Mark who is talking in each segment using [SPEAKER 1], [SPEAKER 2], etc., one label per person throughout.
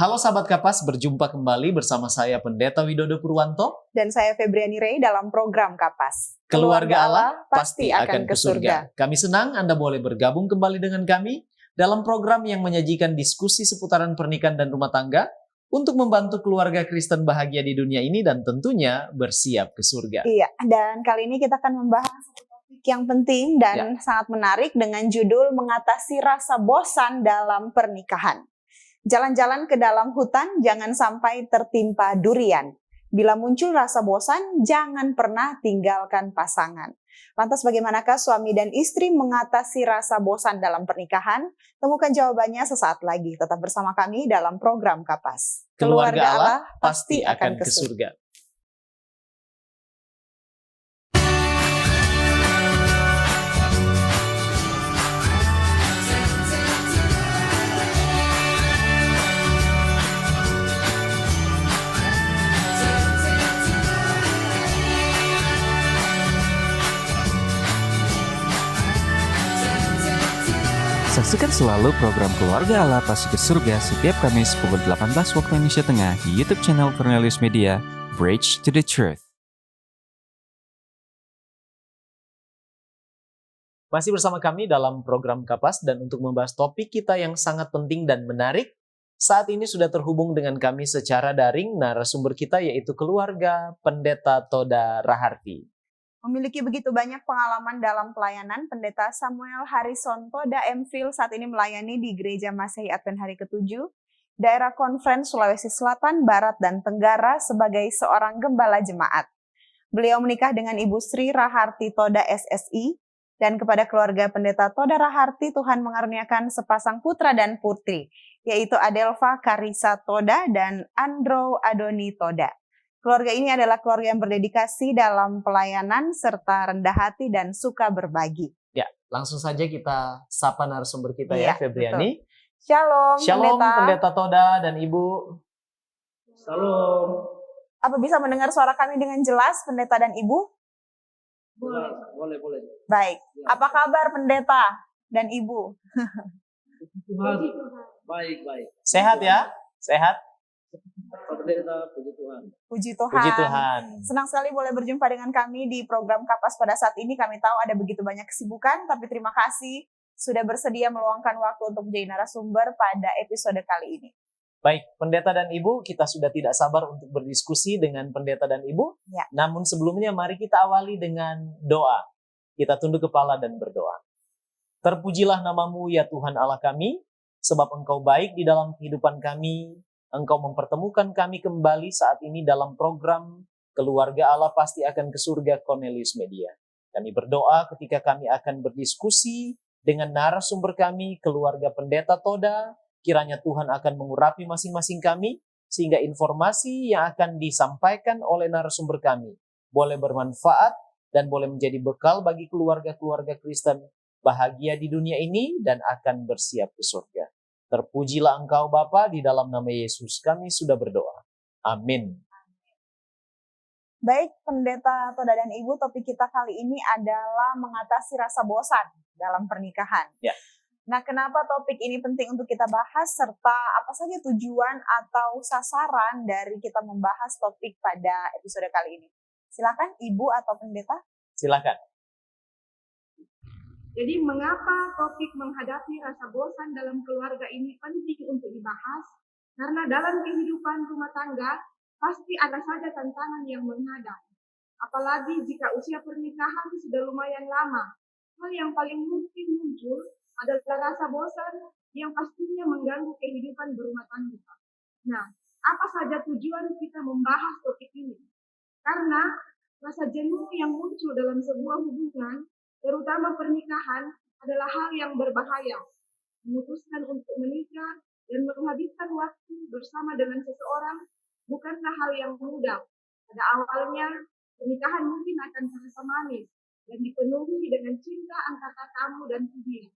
[SPEAKER 1] Halo sahabat Kapas, berjumpa kembali bersama saya Pendeta Widodo Purwanto
[SPEAKER 2] dan saya Febriani Rey dalam program Kapas.
[SPEAKER 1] Keluarga Allah pasti akan ke surga. Kami senang Anda boleh bergabung kembali dengan kami dalam program yang menyajikan diskusi seputaran pernikahan dan rumah tangga untuk membantu keluarga Kristen bahagia di dunia ini dan tentunya bersiap ke surga.
[SPEAKER 2] Iya, dan kali ini kita akan membahas satu topik yang penting dan sangat menarik dengan judul mengatasi rasa bosan dalam pernikahan. Jalan-jalan ke dalam hutan jangan sampai tertimpa durian. Bila muncul rasa bosan, jangan pernah tinggalkan pasangan. Lantas bagaimanakah suami dan istri mengatasi rasa bosan dalam pernikahan? Temukan jawabannya sesaat lagi. Tetap bersama kami dalam program Kapas.
[SPEAKER 1] Keluarga Allah pasti akan ke surga.
[SPEAKER 3] Saksikan selalu program Keluarga Allah Pasti ke Surga setiap Kamis pukul 18 waktu Indonesia Tengah di YouTube channel Cornelius Media, Bridge to the Truth.
[SPEAKER 1] Masih bersama kami dalam program Kapas dan untuk membahas topik kita yang sangat penting dan menarik, saat ini sudah terhubung dengan kami secara daring narasumber kita yaitu keluarga Pendeta Toda Raharti.
[SPEAKER 2] Memiliki begitu banyak pengalaman dalam pelayanan, Pendeta Samuel Harrison Toda MPhil saat ini melayani di Gereja Masehi Advent Hari ke-7, daerah Konferensi Sulawesi Selatan, Barat, dan Tenggara sebagai seorang gembala jemaat. Beliau menikah dengan Ibu Sri Raharti Toda SSI, dan kepada keluarga Pendeta Toda Raharti Tuhan mengaruniakan sepasang putra dan putri, yaitu Adelva Karisa Toda dan Andro Adoni Toda. Keluarga ini adalah keluarga yang berdedikasi dalam pelayanan serta rendah hati dan suka berbagi.
[SPEAKER 1] Ya, langsung saja kita sapa narasumber kita ya, Febriani.
[SPEAKER 2] Betul. Shalom,
[SPEAKER 1] Shalom Pendeta Toda dan Ibu.
[SPEAKER 4] Shalom.
[SPEAKER 2] Apa bisa mendengar suara kami dengan jelas, Pendeta dan Ibu?
[SPEAKER 4] Boleh.
[SPEAKER 2] Baik. Ya. Apa kabar Pendeta dan Ibu?
[SPEAKER 4] Tuhan. Baik.
[SPEAKER 1] Sehat ya? Sehat?
[SPEAKER 4] Pendeta, puji Tuhan.
[SPEAKER 2] Puji Tuhan.
[SPEAKER 1] Puji Tuhan.
[SPEAKER 2] Senang sekali boleh berjumpa dengan kami di program Kapas pada saat ini. Kami tahu ada begitu banyak kesibukan, tapi terima kasih sudah bersedia meluangkan waktu untuk menjadi narasumber pada episode kali ini.
[SPEAKER 1] Baik, Pendeta dan Ibu, kita sudah tidak sabar untuk berdiskusi dengan Pendeta dan Ibu.
[SPEAKER 2] Ya.
[SPEAKER 1] Namun sebelumnya mari kita awali dengan doa. Kita tunduk kepala dan berdoa. Terpujilah namamu ya Tuhan Allah kami, sebab Engkau baik di dalam kehidupan kami. Engkau mempertemukan kami kembali saat ini dalam program Keluarga Allah Pasti Akan ke Surga Cornelius Media. Kami berdoa ketika kami akan berdiskusi dengan narasumber kami, keluarga Pendeta Toda, kiranya Tuhan akan mengurapi masing-masing kami, sehingga informasi yang akan disampaikan oleh narasumber kami boleh bermanfaat dan boleh menjadi bekal bagi keluarga-keluarga Kristen bahagia di dunia ini dan akan bersiap ke surga. Terpujilah Engkau Bapa, di dalam nama Yesus kami sudah berdoa. Amin.
[SPEAKER 2] Baik, Pendeta Toda dan Ibu, topik kita kali ini adalah mengatasi rasa bosan dalam pernikahan.
[SPEAKER 1] Ya.
[SPEAKER 2] Nah, kenapa topik ini penting untuk kita bahas, serta apa saja tujuan atau sasaran dari kita membahas topik pada episode kali ini? Silakan Ibu atau Pendeta.
[SPEAKER 1] Silakan.
[SPEAKER 5] Jadi mengapa topik menghadapi rasa bosan dalam keluarga ini penting untuk dibahas? Karena dalam kehidupan rumah tangga pasti ada saja tantangan yang menghadap. Apalagi jika usia pernikahan sudah lumayan lama. Hal yang paling mungkin muncul adalah rasa bosan yang pastinya mengganggu kehidupan berumah tangga. Nah, apa saja tujuan kita membahas topik ini? Karena rasa jenuh yang muncul dalam sebuah hubungan, terutama pernikahan, adalah hal yang berbahaya. Memutuskan untuk menikah dan menghabiskan waktu bersama dengan seseorang bukanlah hal yang mudah. Pada awalnya, pernikahan mungkin akan terasa manis dan dipenuhi dengan cinta antara kamu dan dia.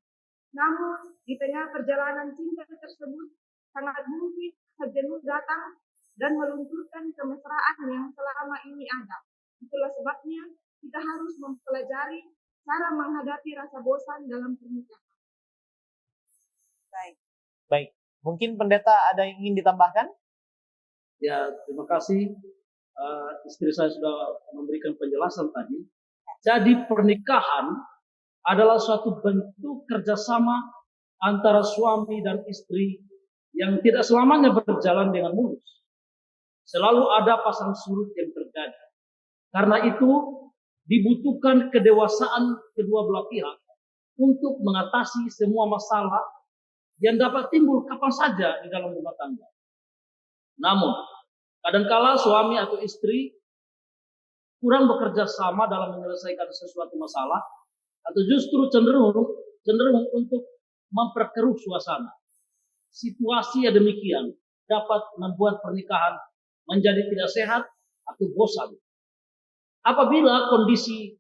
[SPEAKER 5] Namun, di tengah perjalanan cinta tersebut, sangat mungkin jenuh datang dan melunturkan kemesraan yang selama ini ada. Itulah sebabnya kita harus mempelajari cara menghadapi rasa bosan dalam pernikahan.
[SPEAKER 2] Baik.
[SPEAKER 1] Mungkin pendeta ada yang ingin ditambahkan?
[SPEAKER 4] Ya, terima kasih. Istri saya sudah memberikan penjelasan tadi. Jadi pernikahan adalah suatu bentuk kerjasama antara suami dan istri yang tidak selamanya berjalan dengan mulus. Selalu ada pasang surut yang terjadi. Karena itu dibutuhkan kedewasaan kedua belah pihak untuk mengatasi semua masalah yang dapat timbul kapan saja di dalam rumah tangga. Namun, kadangkala suami atau istri kurang bekerja sama dalam menyelesaikan sesuatu masalah atau justru cenderung untuk memperkeruh suasana. Situasi yang demikian dapat membuat pernikahan menjadi tidak sehat atau bosan. Apabila kondisi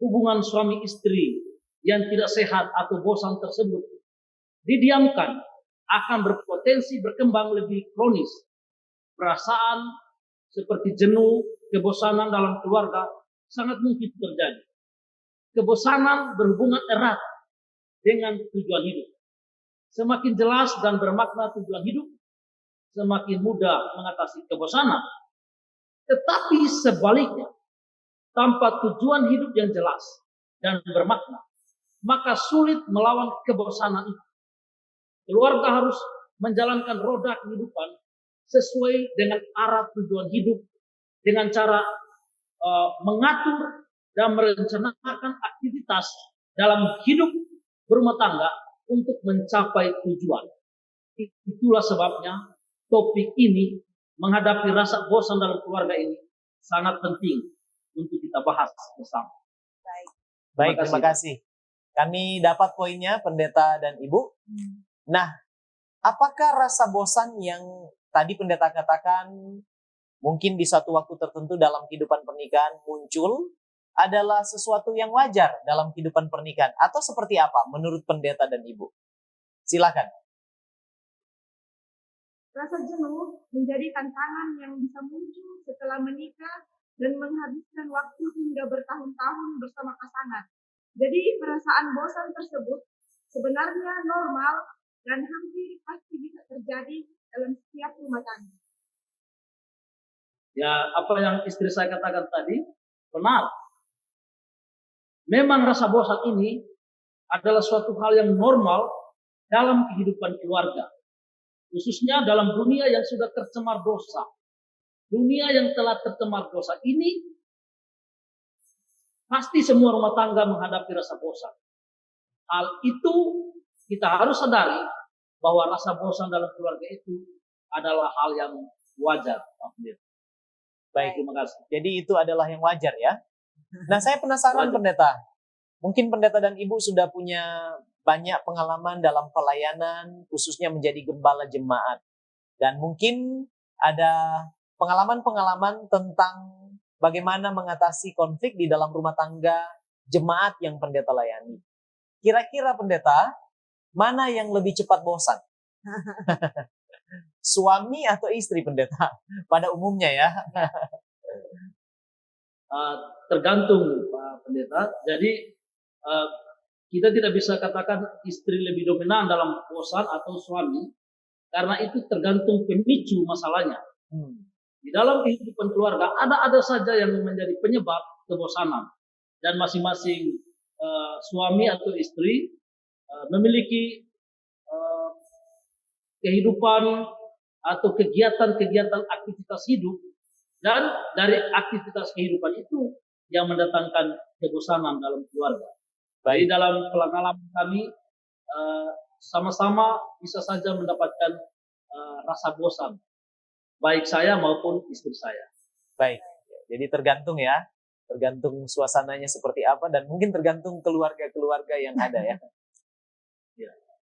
[SPEAKER 4] hubungan suami istri yang tidak sehat atau bosan tersebut didiamkan, akan berpotensi berkembang lebih kronis. Perasaan seperti jenuh, kebosanan dalam keluarga sangat mungkin terjadi. Kebosanan berhubungan erat dengan tujuan hidup. Semakin jelas dan bermakna tujuan hidup, semakin mudah mengatasi kebosanan. Tetapi sebaliknya, tanpa tujuan hidup yang jelas dan bermakna, maka sulit melawan kebosanan itu. Keluarga harus menjalankan roda kehidupan sesuai dengan arah tujuan hidup dengan cara mengatur dan merencanakan aktivitas dalam hidup berumah tangga untuk mencapai tujuan. Itulah sebabnya topik ini, menghadapi rasa bosan dalam keluarga ini, sangat penting untuk kita bahas bersama.
[SPEAKER 1] Baik, terima kasih. Kami dapat poinnya, pendeta dan ibu. Nah, apakah rasa bosan yang tadi pendeta katakan mungkin di satu waktu tertentu dalam kehidupan pernikahan muncul adalah sesuatu yang wajar dalam kehidupan pernikahan, atau seperti apa menurut pendeta dan ibu? Silakan.
[SPEAKER 5] Rasa jenuh menjadi tantangan yang bisa muncul setelah menikah dan menghabiskan waktu hingga bertahun-tahun bersama pasangan. Jadi perasaan bosan tersebut sebenarnya normal dan hampir pasti bisa terjadi dalam setiap rumah tangga.
[SPEAKER 4] Ya, apa yang istri saya katakan tadi benar. Memang rasa bosan ini adalah suatu hal yang normal dalam kehidupan keluarga, khususnya dalam dunia yang sudah tercemar dosa. Dunia yang telah tercemar dosa ini, pasti semua rumah tangga menghadapi rasa bosan. Hal itu kita harus sadari bahwa rasa bosan dalam keluarga itu adalah hal yang wajar.
[SPEAKER 1] Baik,
[SPEAKER 4] Terima kasih.
[SPEAKER 1] jadi itu adalah yang wajar ya. Nah, saya penasaran
[SPEAKER 4] Wajar.
[SPEAKER 1] pendeta. Mungkin pendeta dan ibu sudah punya banyak pengalaman dalam pelayanan, khususnya menjadi gembala jemaat. Dan mungkin ada pengalaman-pengalaman tentang bagaimana mengatasi konflik di dalam rumah tangga jemaat yang pendeta layani. Kira-kira pendeta, mana yang lebih cepat bosan? Suami atau istri pendeta? Pada umumnya ya.
[SPEAKER 4] Tergantung Pak Pendeta. Jadi kita tidak bisa katakan istri lebih dominan dalam bosan atau suami, karena itu tergantung pemicu masalahnya. Di dalam kehidupan keluarga ada saja yang menjadi penyebab kebosanan, dan masing-masing suami atau istri memiliki kehidupan atau kegiatan-kegiatan aktivitas hidup, dan dari aktivitas kehidupan itu yang mendatangkan kebosanan dalam keluarga. Jadi dalam pengalaman kami sama-sama bisa saja mendapatkan rasa bosan, baik saya maupun istri saya.
[SPEAKER 1] Baik, jadi tergantung ya, tergantung suasananya seperti apa, dan mungkin tergantung keluarga-keluarga yang ada ya.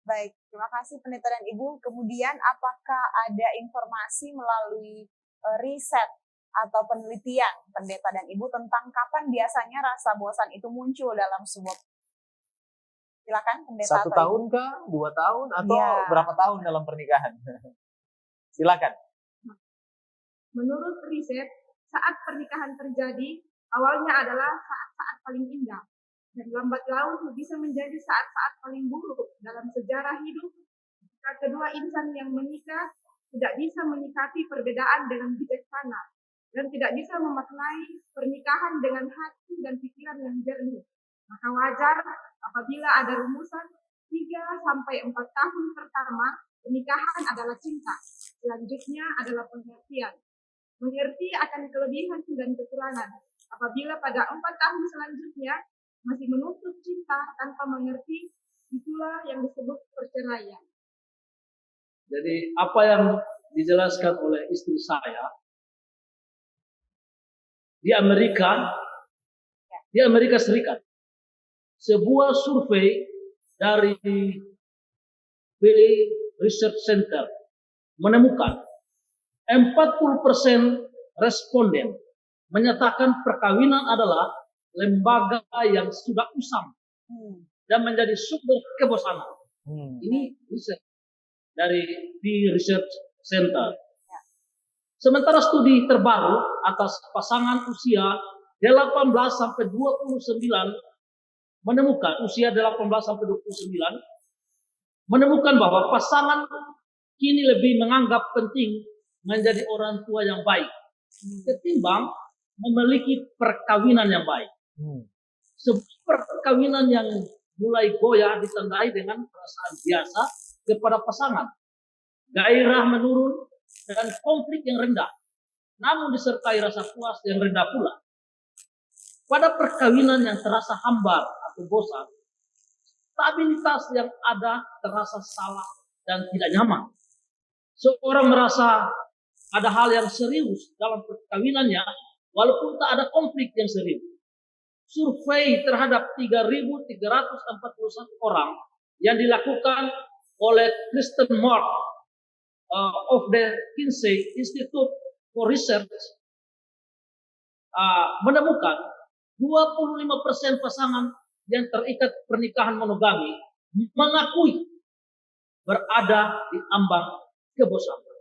[SPEAKER 2] Baik, terima kasih pendeta dan ibu. Kemudian apakah ada informasi melalui riset atau penelitian pendeta dan ibu tentang kapan biasanya rasa bosan itu muncul dalam sebuah? Silakan pendeta.
[SPEAKER 1] 1 tahun kah? 2 tahun? Atau berapa tahun dalam pernikahan? Silakan.
[SPEAKER 5] Menurut riset, saat pernikahan terjadi, awalnya adalah saat-saat paling indah. Dan lambat laun bisa menjadi saat-saat paling buruk dalam sejarah hidup Kedua insan yang menikah tidak bisa menyikapi perbedaan dengan bijaksana dan tidak bisa memaknai pernikahan dengan hati dan pikiran yang jernih. Maka wajar apabila ada rumusan 3-4 tahun pertama pernikahan adalah cinta, selanjutnya adalah pengertian. Mengerti akan kelebihan dan kekurangan. Apabila pada 4 tahun selanjutnya masih menuntut cinta tanpa mengerti, itulah yang disebut perceraian.
[SPEAKER 4] Jadi apa yang dijelaskan oleh istri saya di Amerika Serikat, sebuah survei dari Pew Research Center menemukan 40% responden menyatakan perkawinan adalah lembaga yang sudah usang dan menjadi sumber kebosanan. Ini riset dari Pew Research Center. Sementara studi terbaru atas pasangan usia 18 sampai 29 menemukan menemukan bahwa pasangan kini lebih menganggap penting menjadi orang tua yang baik ketimbang memiliki perkawinan yang baik. Sebuah perkawinan yang mulai goyah ditandai dengan perasaan biasa kepada pasangan, gairah menurun, dan konflik yang rendah, namun disertai rasa puas yang rendah pula. Pada perkawinan yang terasa hambar atau bosan, stabilitas yang ada terasa salah dan tidak nyaman. Seorang merasa ada hal yang serius dalam perkawinannya, walaupun tak ada konflik yang serius. Survei terhadap 3.341 orang yang dilakukan oleh Kristen Mark of the Kinsey Institute for Research menemukan 25% pasangan yang terikat pernikahan monogami mengakui berada di ambang kebosanan.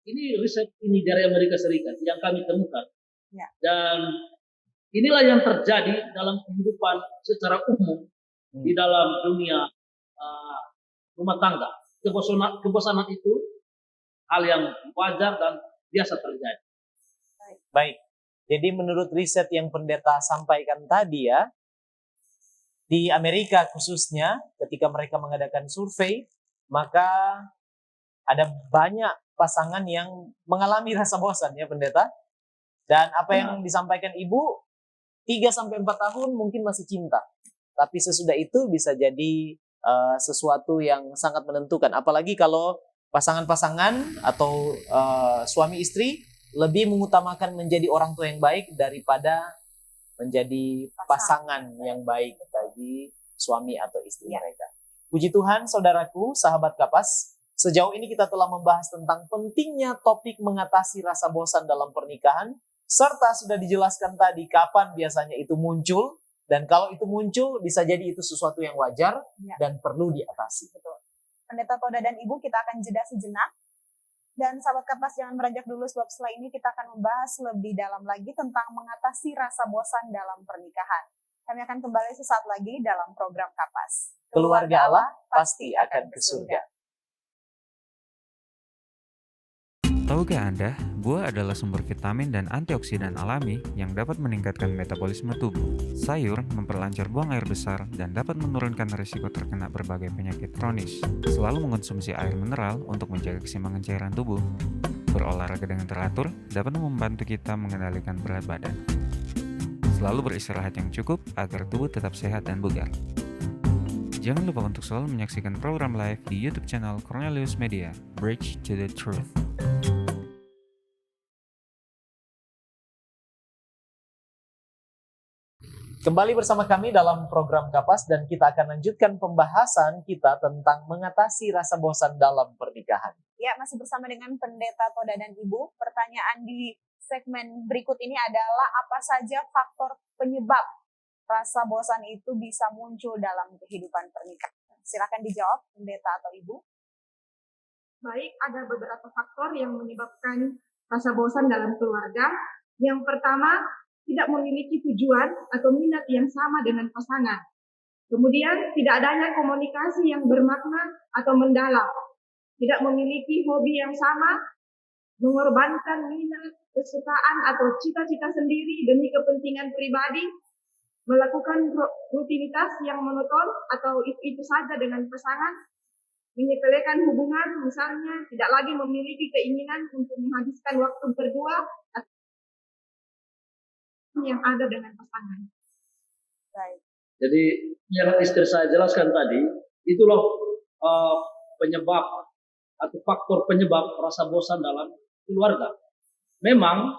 [SPEAKER 4] Ini riset ini dari Amerika Serikat yang kami temukan. Dan inilah yang terjadi dalam kehidupan secara umum di dalam dunia rumah tangga. Kebosanan itu hal yang wajar dan biasa terjadi.
[SPEAKER 1] Baik. Jadi menurut riset yang pendeta sampaikan tadi ya, di Amerika khususnya ketika mereka mengadakan survei, maka ada banyak pasangan yang mengalami rasa bosan ya pendeta. Dan apa yang disampaikan Ibu, 3-4 tahun mungkin masih cinta. Tapi sesudah itu bisa jadi sesuatu yang sangat menentukan. Apalagi kalau pasangan-pasangan atau suami istri lebih mengutamakan menjadi orang tua yang baik daripada menjadi pasangan yang baik bagi suami atau istri mereka. Puji Tuhan, saudaraku, sahabat Kapas, sejauh ini kita telah membahas tentang pentingnya topik mengatasi rasa bosan dalam pernikahan, serta sudah dijelaskan tadi kapan biasanya itu muncul, dan kalau itu muncul bisa jadi itu sesuatu yang wajar dan perlu diatasi.
[SPEAKER 2] Betul. Pendeta Toda dan Ibu, kita akan jeda sejenak. Dan sahabat Kapas jangan beranjak dulu, sebab setelah ini kita akan membahas lebih dalam lagi tentang mengatasi rasa bosan dalam pernikahan. Kami akan kembali sesaat lagi dalam program Kapas.
[SPEAKER 1] Keluarga Allah pasti akan ke surga.
[SPEAKER 3] Tahukah Anda, buah adalah sumber vitamin dan antioksidan alami yang dapat meningkatkan metabolisme tubuh. Sayur memperlancar buang air besar dan dapat menurunkan risiko terkena berbagai penyakit kronis. Selalu mengonsumsi air mineral untuk menjaga keseimbangan cairan tubuh. Berolahraga dengan teratur dapat membantu kita mengendalikan berat badan. Selalu beristirahat yang cukup agar tubuh tetap sehat dan bugar. Jangan lupa untuk selalu menyaksikan program live di YouTube channel Cornelius Media, Bridge to the Truth.
[SPEAKER 1] Kembali bersama kami dalam program Kapas dan kita akan lanjutkan pembahasan kita tentang mengatasi rasa bosan dalam pernikahan.
[SPEAKER 2] Ya, masih bersama dengan Pendeta Toda dan Ibu. Pertanyaan di segmen berikut ini adalah apa saja faktor penyebab rasa bosan itu bisa muncul dalam kehidupan pernikahan? Silakan dijawab Pendeta atau Ibu.
[SPEAKER 5] Baik, ada beberapa faktor yang menyebabkan rasa bosan dalam keluarga. Yang pertama, tidak memiliki tujuan atau minat yang sama dengan pasangan. Kemudian tidak adanya komunikasi yang bermakna atau mendalam, tidak memiliki hobi yang sama, mengorbankan minat, kesukaan atau cita-cita sendiri demi kepentingan pribadi, melakukan rutinitas yang monoton atau itu saja dengan pasangan, menyepelekan hubungan, misalnya tidak lagi memiliki keinginan untuk menghabiskan waktu berdua yang ada dengan pasangan.
[SPEAKER 2] Baik.
[SPEAKER 4] Jadi yang istri saya jelaskan tadi, itulah penyebab atau faktor penyebab rasa bosan dalam keluarga. Memang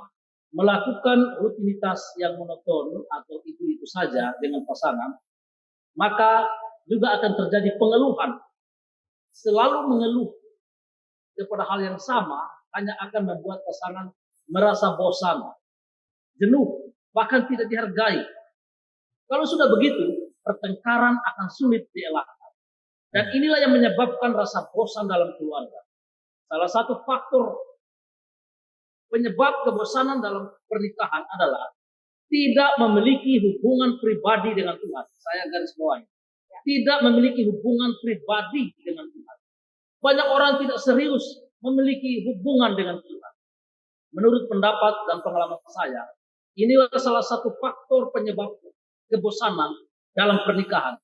[SPEAKER 4] melakukan rutinitas yang monoton atau itu saja dengan pasangan, maka juga akan terjadi pengeluhan. Selalu mengeluh kepada hal yang sama hanya akan membuat pasangan merasa bosan, jenuh, bahkan tidak dihargai. Kalau sudah begitu, pertengkaran akan sulit dielakkan. Dan inilah yang menyebabkan rasa bosan dalam keluarga. Salah satu faktor penyebab kebosanan dalam pernikahan adalah tidak memiliki hubungan pribadi dengan Tuhan. Saya garis bawahi. Tidak memiliki hubungan pribadi dengan Tuhan. Banyak orang tidak serius memiliki hubungan dengan Tuhan. Menurut pendapat dan pengalaman saya, inilah salah satu faktor penyebab kebosanan dalam pernikahan.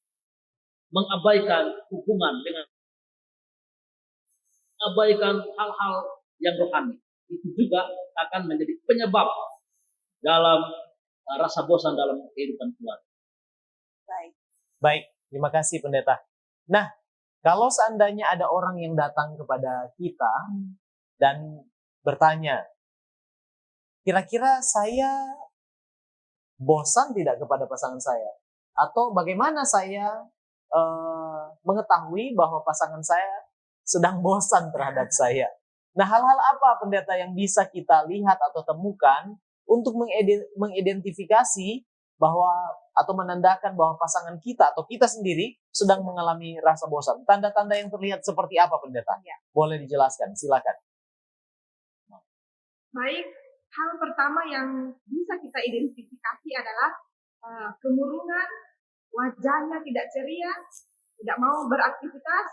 [SPEAKER 4] Mengabaikan hubungan dengan abaikan hal-hal yang rohani. Itu juga akan menjadi penyebab dalam rasa bosan dalam kehidupan keluarga.
[SPEAKER 1] Baik, terima kasih pendeta. Nah, kalau seandainya ada orang yang datang kepada kita dan bertanya, kira-kira saya bosan tidak kepada pasangan saya? Atau bagaimana saya mengetahui bahwa pasangan saya sedang bosan terhadap saya? Nah, hal-hal apa pendeta yang bisa kita lihat atau temukan untuk mengidentifikasi bahwa atau menandakan bahwa pasangan kita atau kita sendiri sedang mengalami rasa bosan? Tanda-tanda yang terlihat seperti apa pendeta? Boleh dijelaskan, silakan.
[SPEAKER 5] Baik, hal pertama yang bisa kita identifikasi adalah kemurungan, wajahnya tidak ceria, tidak mau beraktivitas,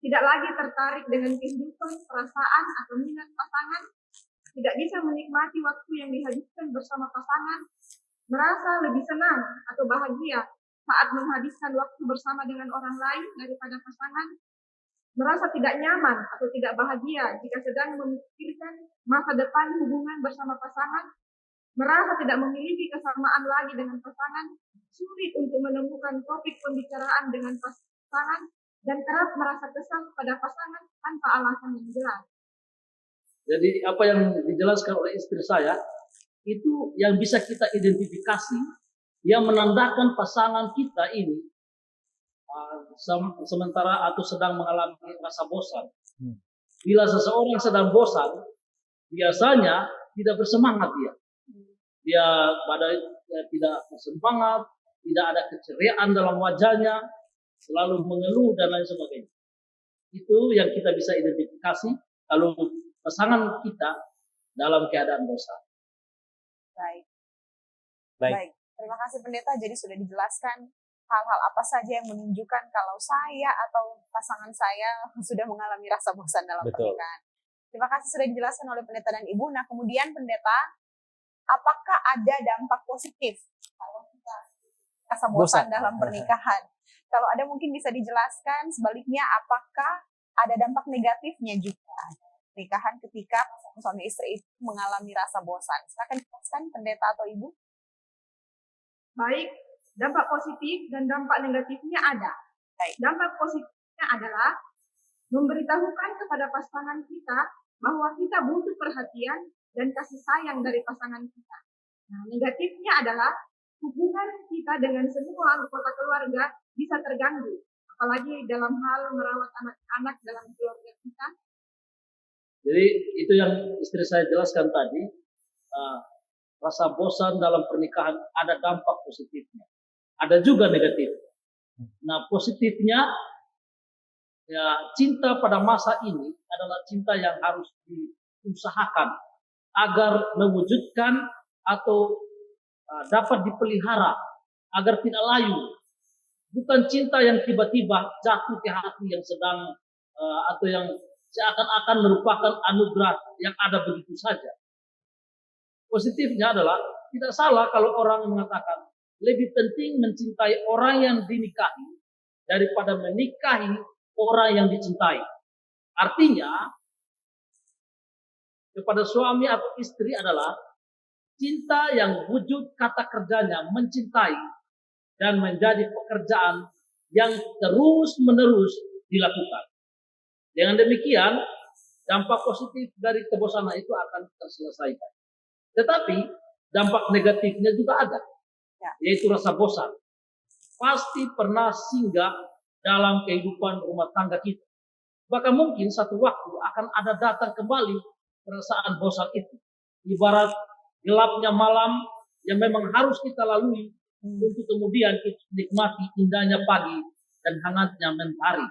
[SPEAKER 5] tidak lagi tertarik dengan kehidupan, perasaan, atau minat pasangan, tidak bisa menikmati waktu yang dihabiskan bersama pasangan, merasa lebih senang atau bahagia saat menghabiskan waktu bersama dengan orang lain daripada pasangan, merasa tidak nyaman atau tidak bahagia jika sedang memikirkan masa depan hubungan bersama pasangan, merasa tidak memiliki kesamaan lagi dengan pasangan, sulit untuk menemukan topik pembicaraan dengan pasangan, dan kerap merasa kesal pada pasangan tanpa alasan yang jelas.
[SPEAKER 4] Jadi apa yang dijelaskan oleh istri saya, itu yang bisa kita identifikasi, yang menandakan pasangan kita ini sementara atau sedang mengalami rasa bosan. Bila seseorang sedang bosan, biasanya tidak bersemangat dia. Dia tidak bersemangat, tidak ada keceriaan dalam wajahnya, selalu mengeluh dan lain sebagainya. Itu yang kita bisa identifikasi kalau pasangan kita dalam keadaan bosan.
[SPEAKER 2] Baik. Terima kasih pendeta. Jadi sudah dijelaskan hal-hal apa saja yang menunjukkan kalau saya atau pasangan saya sudah mengalami rasa bosan dalam pernikahan. Terima kasih sudah dijelaskan oleh pendeta dan ibu. Nah, kemudian pendeta, apakah ada dampak positif kalau kita rasa bosan dalam pernikahan? Kalau ada mungkin bisa dijelaskan. Sebaliknya, apakah ada dampak negatifnya juga pernikahan ketika suami istri itu mengalami rasa bosan? Silakan jelaskan pendeta atau ibu.
[SPEAKER 5] Baik, dampak positif dan dampak negatifnya ada. Dampak positifnya adalah memberitahukan kepada pasangan kita bahwa kita butuh perhatian dan kasih sayang dari pasangan kita. Nah, negatifnya adalah hubungan kita dengan semua anggota keluarga bisa terganggu, apalagi dalam hal merawat anak-anak dalam keluarga kita.
[SPEAKER 4] Jadi itu yang istri saya jelaskan tadi, rasa bosan dalam pernikahan ada dampak positifnya, ada juga negatif. Nah, positifnya ya, cinta pada masa ini adalah cinta yang harus diusahakan agar mewujudkan atau dapat dipelihara agar tidak layu Bukan cinta yang tiba-tiba jatuh ke hati yang sedang atau yang seakan-akan merupakan anugerah yang ada begitu saja. Positifnya adalah tidak salah kalau orang mengatakan lebih penting mencintai orang yang dinikahi daripada menikahi orang yang dicintai. Artinya kepada suami atau istri adalah cinta yang wujud kata kerjanya mencintai dan menjadi pekerjaan yang terus-menerus dilakukan. Dengan demikian, dampak positif dari kebosanan itu akan terselesaikan. Tetapi dampak negatifnya juga ada, yaitu rasa bosan. Pasti pernah singgah dalam kehidupan rumah tangga kita. Bahkan mungkin satu waktu akan ada datang kembali perasaan bosan itu. Ibarat gelapnya malam yang memang harus kita lalui untuk kemudian kita nikmati indahnya pagi dan hangatnya mentari.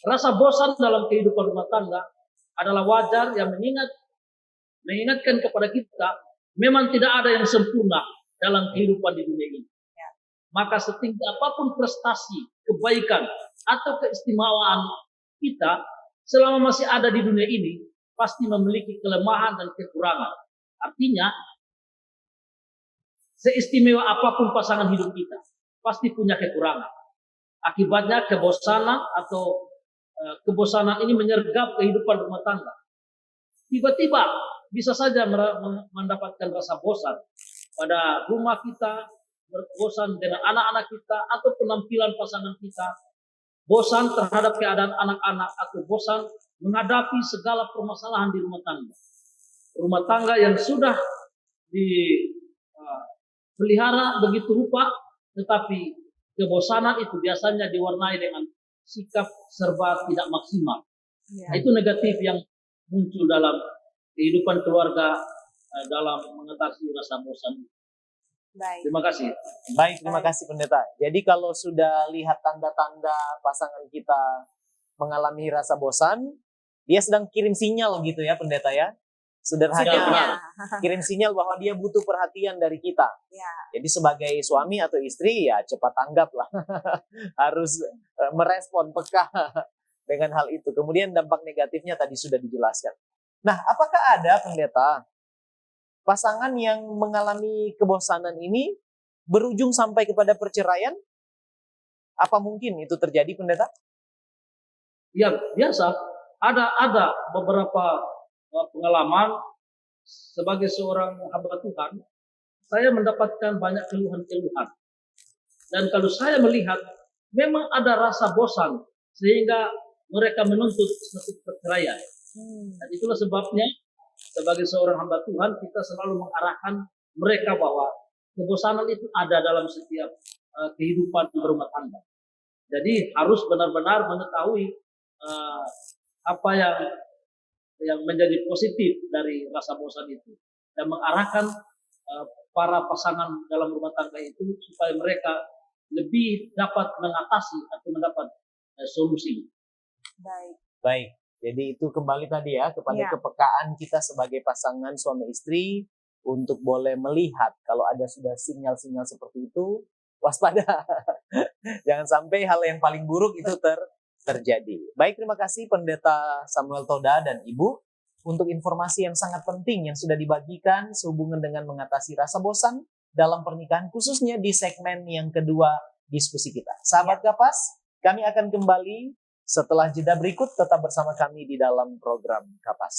[SPEAKER 4] Rasa bosan dalam kehidupan rumah tangga adalah wajar yang mengingatkan kepada kita memang tidak ada yang sempurna dalam kehidupan di dunia ini. Maka setinggi apapun prestasi, kebaikan, atau keistimewaan kita selama masih ada di dunia ini pasti memiliki kelemahan dan kekurangan. Artinya seistimewa apapun pasangan hidup kita pasti punya kekurangan. Akibatnya kebosanan atau kebosanan ini menyergap kehidupan rumah tangga. Tiba-tiba bisa saja mendapatkan rasa bosan pada rumah kita, bosan dengan anak-anak kita atau penampilan pasangan kita, bosan terhadap keadaan anak-anak atau bosan menghadapi segala permasalahan di rumah tangga. Rumah tangga yang sudah dipelihara begitu rupa, tetapi kebosanan itu biasanya diwarnai dengan sikap serba tidak maksimal. Itu negatif yang muncul dalam kehidupan keluarga dalam mengatasi rasa bosan.
[SPEAKER 2] Baik.
[SPEAKER 4] Terima kasih.
[SPEAKER 1] Baik, terima kasih Pendeta. Jadi kalau sudah lihat tanda-tanda pasangan kita mengalami rasa bosan, dia sedang kirim sinyal gitu ya Pendeta ya. Sederhananya kirim sinyal bahwa dia butuh perhatian dari kita. Jadi sebagai suami atau istri ya cepat tanggap lah. Harus merespon peka dengan hal itu. Kemudian dampak negatifnya tadi sudah dijelaskan. Nah, apakah ada Pendeta pasangan yang mengalami kebosanan ini berujung sampai kepada perceraian? Apa mungkin itu terjadi Pendeta?
[SPEAKER 4] Ya, biasa. Ada beberapa pengalaman sebagai seorang hamba Tuhan, saya mendapatkan banyak keluhan-keluhan. Dan kalau saya melihat memang ada rasa bosan sehingga mereka menuntut satu perceraian. Dan itulah sebabnya sebagai seorang hamba Tuhan kita selalu mengarahkan mereka bahwa kebosanan itu ada dalam setiap kehidupan berumah tangga. Jadi harus benar-benar mengetahui apa yang menjadi positif dari rasa bosan itu dan mengarahkan para pasangan dalam rumah tangga itu supaya mereka lebih dapat mengatasi atau mendapat solusi.
[SPEAKER 1] Baik. Jadi itu kembali tadi ya kepada kepekaan kita sebagai pasangan suami istri untuk boleh melihat kalau ada sudah sinyal-sinyal seperti itu, waspada. Jangan sampai hal yang paling buruk itu terjadi. Baik, terima kasih Pendeta Samuel Toda dan Ibu untuk informasi yang sangat penting yang sudah dibagikan sehubungan dengan mengatasi rasa bosan dalam pernikahan, khususnya di segmen yang kedua diskusi kita. Sahabat Kapas, kami akan kembali setelah jeda berikut. Tetap bersama kami di dalam program Kapas.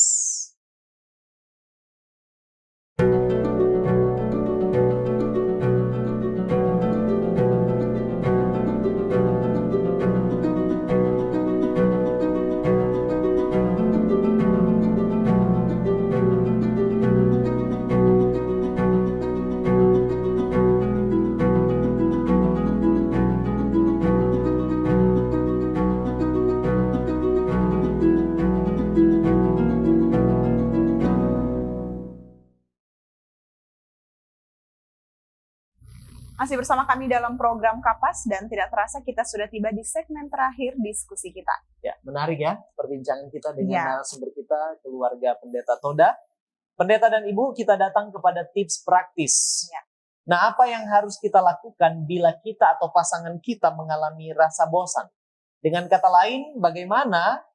[SPEAKER 2] Masih bersama kami dalam program Kapas dan tidak terasa kita sudah tiba di segmen terakhir diskusi kita.
[SPEAKER 1] Ya, menarik ya perbincangan kita dengan narasumber kita, keluarga Pendeta Toda. Pendeta dan Ibu, kita datang kepada tips praktis Nah, apa yang harus kita lakukan bila kita atau pasangan kita mengalami rasa bosan? Dengan kata lain, bagaimana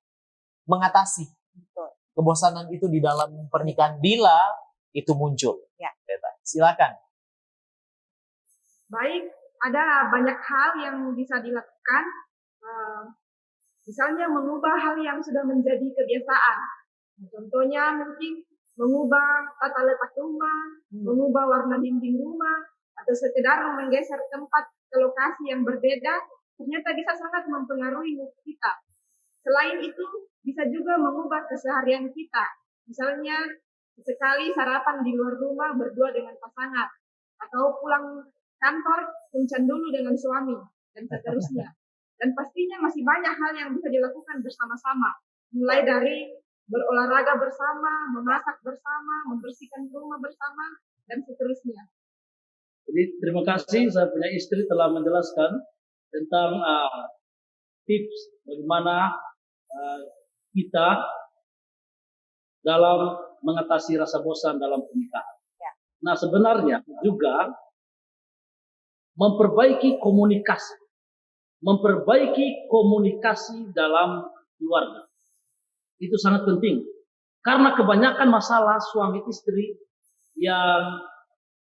[SPEAKER 1] mengatasi kebosanan itu di dalam pernikahan bila itu muncul?
[SPEAKER 2] Ya.
[SPEAKER 1] Silakan.
[SPEAKER 5] Baik, ada banyak hal yang bisa dilakukan. Misalnya mengubah hal yang sudah menjadi kebiasaan. Contohnya mungkin mengubah tata letak rumah, mengubah warna dinding rumah, atau sekedar menggeser tempat ke lokasi yang berbeda, ternyata bisa sangat mempengaruhi mood kita. Selain itu, bisa juga mengubah keseharian kita. Misalnya, sekali sarapan di luar rumah berdua dengan pasangan, atau pulang kantor kencan dulu dengan suami, dan seterusnya. Dan pastinya masih banyak hal yang bisa dilakukan bersama-sama. Mulai dari berolahraga bersama, memasak bersama, membersihkan rumah bersama, dan seterusnya.
[SPEAKER 4] Jadi terima kasih, saya punya istri telah menjelaskan tentang tips bagaimana kita dalam mengatasi rasa bosan dalam pernikahan.
[SPEAKER 2] Ya.
[SPEAKER 4] Nah, sebenarnya juga memperbaiki komunikasi dalam keluarga itu sangat penting, karena kebanyakan masalah suami istri yang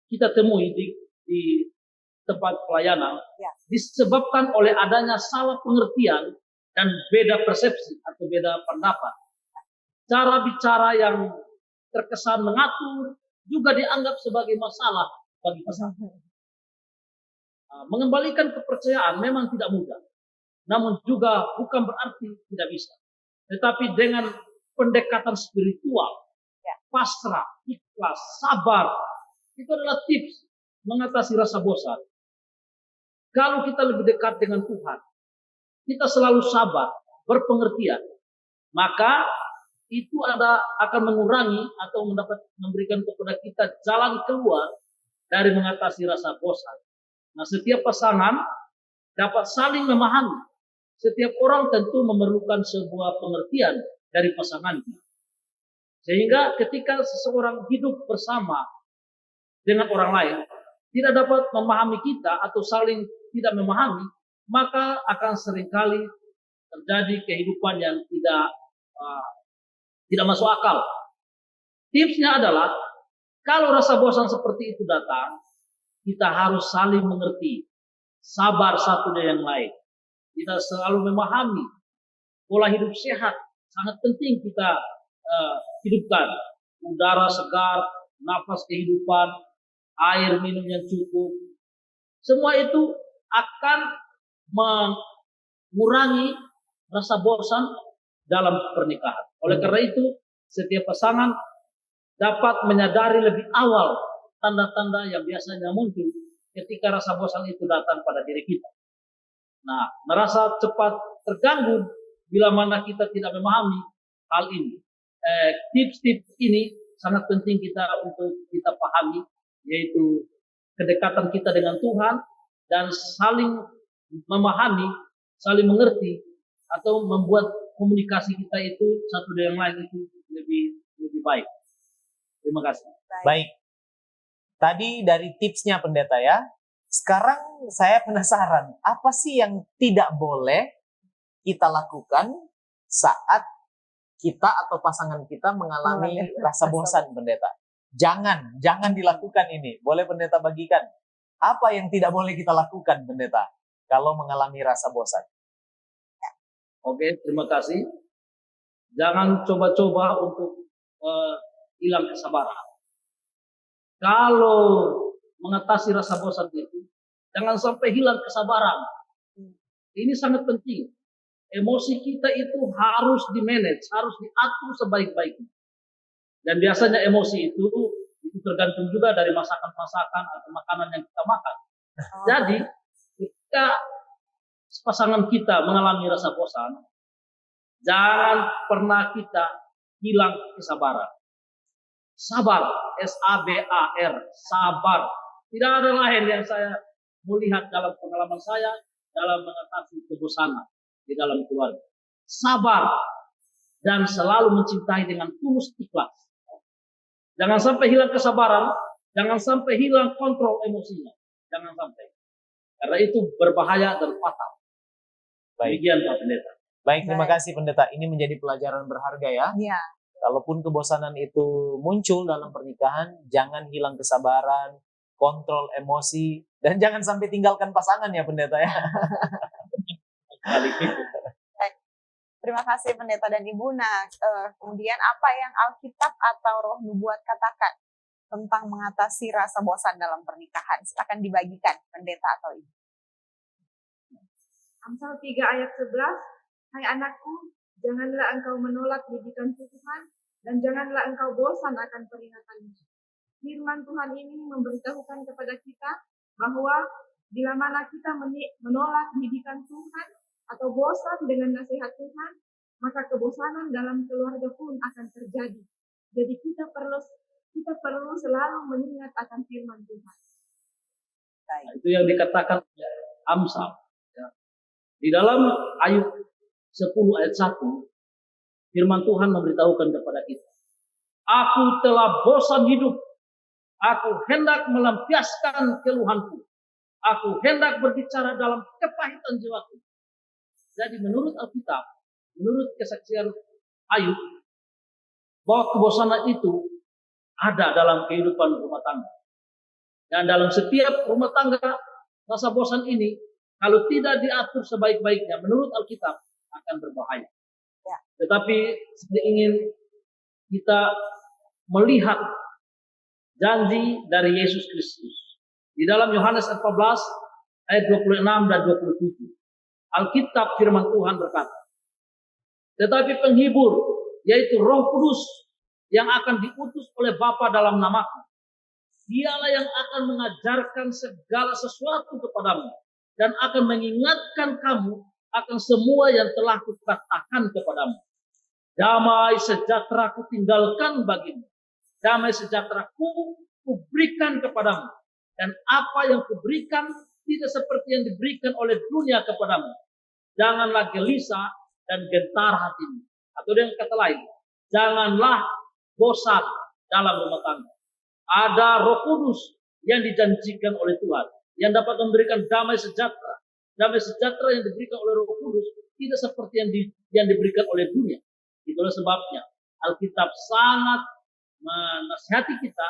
[SPEAKER 4] kita temui di tempat pelayanan disebabkan oleh adanya salah pengertian dan beda persepsi atau beda pendapat. Cara bicara yang terkesan mengatur juga dianggap sebagai masalah bagi pasangan. Mengembalikan kepercayaan memang tidak mudah, namun juga bukan berarti tidak bisa. Tetapi dengan pendekatan spiritual, pasrah, ikhlas, sabar, itu adalah tips mengatasi rasa bosan. Kalau kita lebih dekat dengan Tuhan, kita selalu sabar, berpengertian, maka itu akan mengurangi atau memberikan kepada kita jalan keluar dari mengatasi rasa bosan. Nah, setiap pasangan dapat saling memahami. Setiap orang tentu memerlukan sebuah pengertian dari pasangannya. Sehingga ketika seseorang hidup bersama dengan orang lain, tidak dapat memahami kita atau saling tidak memahami, maka akan seringkali terjadi kehidupan yang tidak masuk akal. Tipsnya adalah, kalau rasa bosan seperti itu datang, kita harus saling mengerti, sabar satu dengan yang lain. Kita selalu memahami pola hidup sehat, sangat penting kita hidupkan. Udara segar, nafas kehidupan, air minum yang cukup. Semua itu akan mengurangi rasa bosan dalam pernikahan. Oleh karena itu, setiap pasangan dapat menyadari lebih awal tanda-tanda yang biasanya muncul ketika rasa bosan itu datang pada diri kita. Nah, merasa cepat terganggu bila mana kita tidak memahami hal ini. Tips-tips ini sangat penting untuk kita pahami, yaitu kedekatan kita dengan Tuhan dan saling memahami, saling mengerti, atau membuat komunikasi kita itu satu dengan yang lain itu lebih baik. Terima kasih.
[SPEAKER 1] Baik. Tadi dari tipsnya pendeta ya. Sekarang saya penasaran, apa sih yang tidak boleh kita lakukan saat kita atau pasangan kita mengalami rasa bosan, pendeta? Jangan dilakukan ini. Boleh pendeta bagikan? Apa yang tidak boleh kita lakukan, pendeta, kalau mengalami rasa bosan?
[SPEAKER 4] Oke, terima kasih. Jangan coba-coba untuk hilang kesabaran. Kalau mengatasi rasa bosan itu, jangan sampai hilang kesabaran. Ini sangat penting. Emosi kita itu harus di-manage, harus diatur sebaik-baiknya. Dan biasanya emosi itu tergantung juga dari masakan-masakan atau makanan yang kita makan. Jadi, ketika pasangan kita mengalami rasa bosan, jangan pernah kita hilang kesabaran. Sabar, S-A-B-A-R, sabar. Tidak ada lain yang saya melihat dalam pengalaman saya dalam mengatasi kebosanan di dalam keluarga. Sabar dan selalu mencintai dengan tulus ikhlas. Jangan sampai hilang kesabaran Jangan sampai hilang kontrol emosinya. Jangan sampai. Karena itu berbahaya dan fatal.
[SPEAKER 1] Baik.
[SPEAKER 4] Demikian Pak Pendeta.
[SPEAKER 1] Baik, terima
[SPEAKER 2] Baik.
[SPEAKER 1] kasih Pendeta. Ini menjadi pelajaran berharga ya.
[SPEAKER 2] Iya,
[SPEAKER 1] Kalaupun kebosanan itu muncul dalam pernikahan, jangan hilang kesabaran, kontrol emosi, dan jangan sampai tinggalkan pasangan ya Pendeta ya.
[SPEAKER 2] terima kasih Pendeta dan Ibu. Nah, kemudian apa yang Alkitab atau Roh Nubuat katakan tentang mengatasi rasa bosan dalam pernikahan? Silakan dibagikan Pendeta atau Ibu.
[SPEAKER 5] Amsal 3 ayat 11, hai anakku, janganlah engkau menolak didikan Tuhan, dan janganlah engkau bosan akan peringatannya. Firman Tuhan ini memberitahukan kepada kita bahwa bila mana kita menolak didikan Tuhan atau bosan dengan nasihat Tuhan, maka kebosanan dalam keluarga pun akan terjadi. Jadi kita perlu selalu mengingat akan firman Tuhan.
[SPEAKER 4] Nah, itu yang dikatakan Amsal. Ya. Di dalam Ayub 10 ayat 1, firman Tuhan memberitahukan kepada kita, aku telah bosan hidup, aku hendak melampiaskan keluhanku, aku hendak berbicara dalam kepahitan jiwaku. Jadi menurut Alkitab, menurut kesaksian Ayub, bahwa kebosanan itu ada dalam kehidupan rumah tangga. Dan dalam setiap rumah tangga, rasa bosan ini, kalau tidak diatur sebaik-baiknya, menurut Alkitab, akan berbahaya.
[SPEAKER 2] Ya.
[SPEAKER 4] Tetapi saya ingin kita melihat janji dari Yesus Kristus. Di dalam Yohanes 14, ayat 26 dan 27. Alkitab firman Tuhan berkata, tetapi penghibur, yaitu Roh Kudus, yang akan diutus oleh Bapa dalam namaku, dialah yang akan mengajarkan segala sesuatu kepadamu, dan akan mengingatkan kamu akan semua yang telah kukatakan kepadamu. Damai sejahtera kutinggalkan bagimu. Damai sejahtera kuberikan kepadamu. Dan apa yang kuberikan tidak seperti yang diberikan oleh dunia kepadamu. Janganlah gelisah dan gentar hatimu. Atau dengan kata lain, janganlah bosan dalam rumah tangga. Ada Roh Kudus yang dijanjikan oleh Tuhan, yang dapat memberikan damai sejahtera. Damai sejahtera yang diberikan oleh Roh Kudus tidak seperti yang diberikan oleh dunia. Itulah sebabnya Alkitab sangat menasihati kita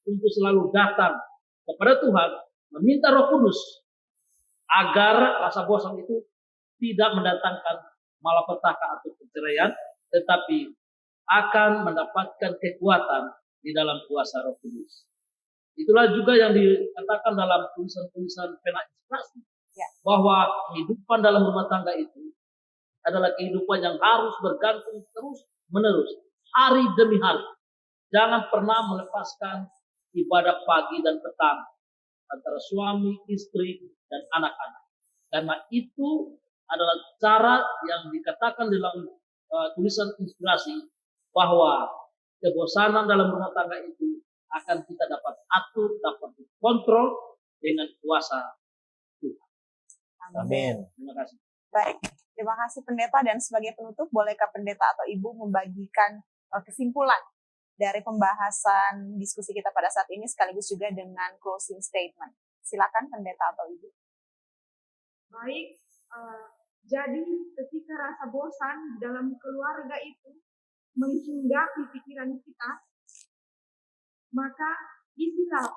[SPEAKER 4] untuk selalu datang kepada Tuhan, meminta Roh Kudus agar rasa bosan itu tidak mendatangkan malapetaka atau perceraian, tetapi akan mendapatkan kekuatan di dalam kuasa Roh Kudus. Itulah juga yang dikatakan dalam tulisan-tulisan pena inspirasi, bahwa kehidupan dalam rumah tangga itu adalah kehidupan yang harus bergantung terus menerus, hari demi hari. Jangan pernah melepaskan ibadah pagi dan petang antara suami, istri, dan anak-anak. Karena itu adalah cara yang dikatakan dalam tulisan inspirasi, bahwa kebosanan dalam rumah tangga itu akan kita dapat atur, dapat dikontrol dengan kuasa Tuhan.
[SPEAKER 1] Amin.
[SPEAKER 4] Terima kasih.
[SPEAKER 2] Baik, terima kasih Pendeta. Dan sebagai penutup, bolehkah Pendeta atau Ibu membagikan kesimpulan dari pembahasan diskusi kita pada saat ini, sekaligus juga dengan closing statement. Silakan Pendeta atau Ibu.
[SPEAKER 5] Baik, jadi ketika rasa bosan dalam keluarga itu menghinggapi pikiran kita, maka isilah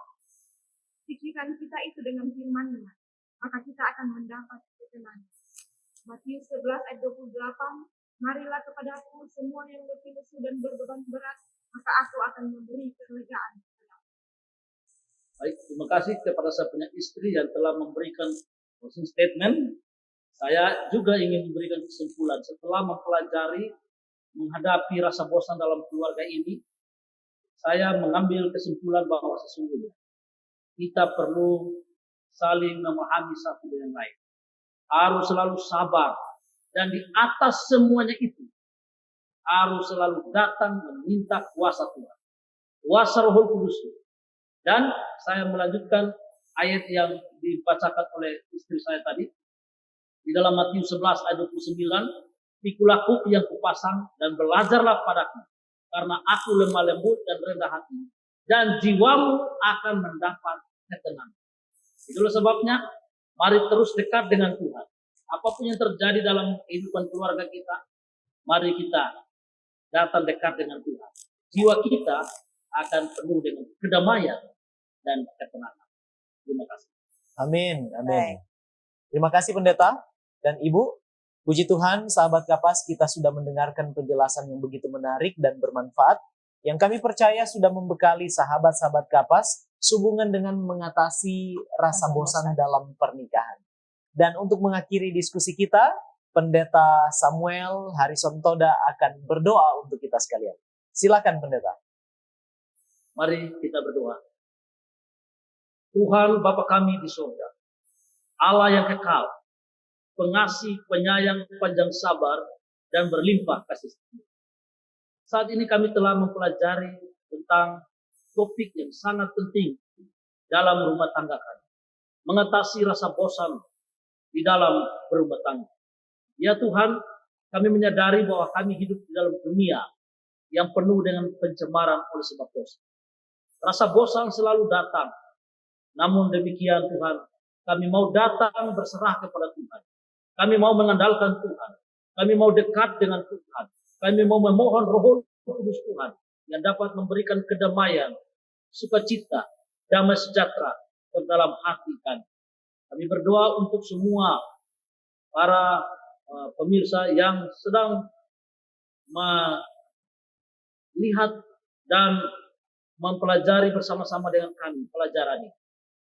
[SPEAKER 5] pikiran kita itu dengan firman-Nya, maka kita akan mendapat ketenangan. Matius 11 ayat 28, marilah kepadaku semua yang letih lesu dan berbeban berat, maka aku akan memberi kelegaan.
[SPEAKER 4] Baik, terima kasih kepada saya punya istri yang telah memberikan closing statement. Saya juga ingin memberikan kesimpulan setelah mempelajari menghadapi rasa bosan dalam keluarga ini. Saya mengambil kesimpulan bahwa sesungguhnya kita perlu saling memahami satu dengan lain. Harus selalu sabar, dan di atas semuanya itu harus selalu datang meminta kuasa Tuhan, kuasa Roh Kudus. Dan saya melanjutkan ayat yang dibacakan oleh istri saya tadi di dalam Matius 11 ayat 29, pikulah kuk yang kupasang dan belajarlah padaku, karena aku lemah lembut dan rendah hati, dan jiwamu akan mendapat ketenangan. Itulah sebabnya mari terus dekat dengan Tuhan. Apapun yang terjadi dalam kehidupan keluarga kita, mari kita datang dekat dengan Tuhan. Jiwa kita akan penuh dengan kedamaian dan ketenangan. Terima kasih.
[SPEAKER 1] Amin.
[SPEAKER 2] Baik.
[SPEAKER 1] Terima kasih pendeta dan ibu. Puji Tuhan, sahabat Kapas, kita sudah mendengarkan penjelasan yang begitu menarik dan bermanfaat, yang kami percaya sudah membekali sahabat-sahabat Kapas sehubungan dengan mengatasi rasa bosan dalam pernikahan. Dan untuk mengakhiri diskusi kita, Pendeta Samuel Harrison Toda akan berdoa untuk kita sekalian. Silakan pendeta.
[SPEAKER 4] Mari kita berdoa. Tuhan Bapa kami di surga, Allah yang kekal, pengasih, penyayang, panjang sabar, dan berlimpah kasih setia. Saat ini kami telah mempelajari tentang topik yang sangat penting dalam rumah tangga kami. Mengatasi rasa bosan di dalam berumah tangga. Ya Tuhan, kami menyadari bahwa kami hidup di dalam dunia yang penuh dengan pencemaran oleh sebab dosa. Rasa bosan selalu datang. Namun demikian Tuhan, kami mau datang berserah kepada Tuhan. Kami mau mengandalkan Tuhan. Kami mau dekat dengan Tuhan. Kami mau memohon Roh Kudus Tuhan yang dapat memberikan kedamaian, sukacita, damai sejahtera ke dalam hati kami. Kami berdoa untuk semua para pemirsa yang sedang melihat dan mempelajari bersama-sama dengan kami pelajaran ini.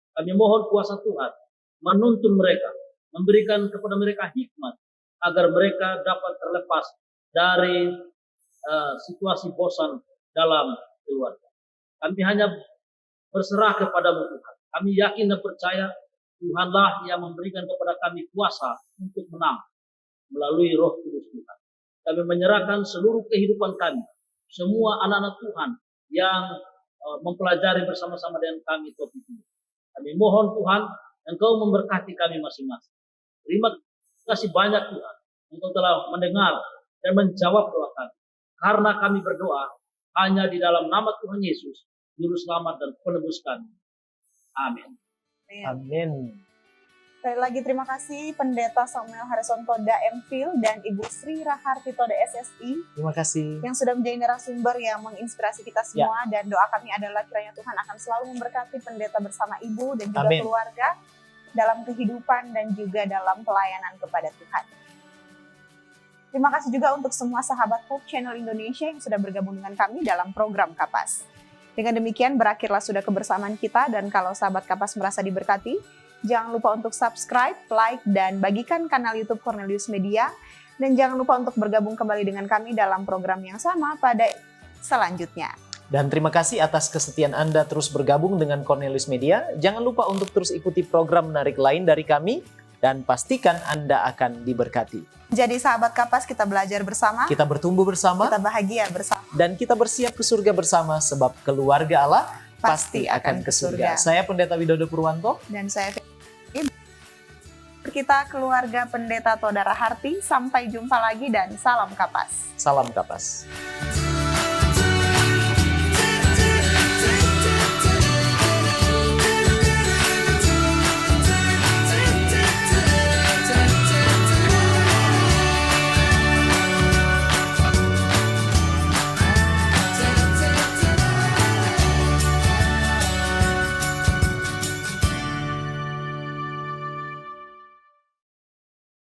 [SPEAKER 4] Kami mohon kuasa Tuhan menuntun mereka, memberikan kepada mereka hikmat agar mereka dapat terlepas dari situasi bosan dalam keluarga. Kami hanya berserah kepadamu Tuhan. Kami yakin dan percaya Tuhanlah yang memberikan kepada kami kuasa untuk menang melalui Roh Kudus Tuhan. Kami menyerahkan seluruh kehidupan kami, semua anak-anak Tuhan yang mempelajari bersama-sama dengan kami topik ini. Kami mohon Tuhan, Engkau memberkati kami masing-masing. Terima kasih banyak Tuhan, Engkau telah mendengar dan menjawab doa kami. Karena kami berdoa hanya di dalam nama Tuhan Yesus, Juru Selamat dan Penebus kami. Amin.
[SPEAKER 1] Amin.
[SPEAKER 2] Sekali lagi terima kasih Pendeta Samuel Harrison Toda MPhil dan Ibu Sri Raharti Toda SSI
[SPEAKER 1] Terima kasih.
[SPEAKER 2] yang sudah menjadi narasumber yang menginspirasi kita semua, dan doa kami adalah kiranya Tuhan akan selalu memberkati pendeta bersama ibu dan juga
[SPEAKER 1] Amin.
[SPEAKER 2] keluarga dalam kehidupan dan juga dalam pelayanan kepada Tuhan. Terima kasih juga untuk semua sahabat Hope Channel Indonesia yang sudah bergabung dengan kami dalam program Kapas. Dengan demikian berakhirlah sudah kebersamaan kita, dan kalau sahabat Kapas merasa diberkati, jangan lupa untuk subscribe, like, dan bagikan kanal YouTube Cornelius Media. Dan jangan lupa untuk bergabung kembali dengan kami dalam program yang sama pada selanjutnya.
[SPEAKER 1] Dan terima kasih atas kesetiaan Anda terus bergabung dengan Cornelius Media. Jangan lupa untuk terus ikuti program menarik lain dari kami, dan pastikan Anda akan diberkati.
[SPEAKER 2] Jadi sahabat Kapas, kita belajar bersama,
[SPEAKER 1] Kita bertumbuh bersama,
[SPEAKER 2] kita bahagia bersama.
[SPEAKER 1] dan kita bersiap ke surga bersama, sebab keluarga Allah pasti akan ke surga. Saya Pendeta Widodo Purwanto.
[SPEAKER 2] Dan saya kita keluarga Pendeta Toda Raharti. Sampai jumpa lagi dan salam Kapas.
[SPEAKER 1] Salam Kapas.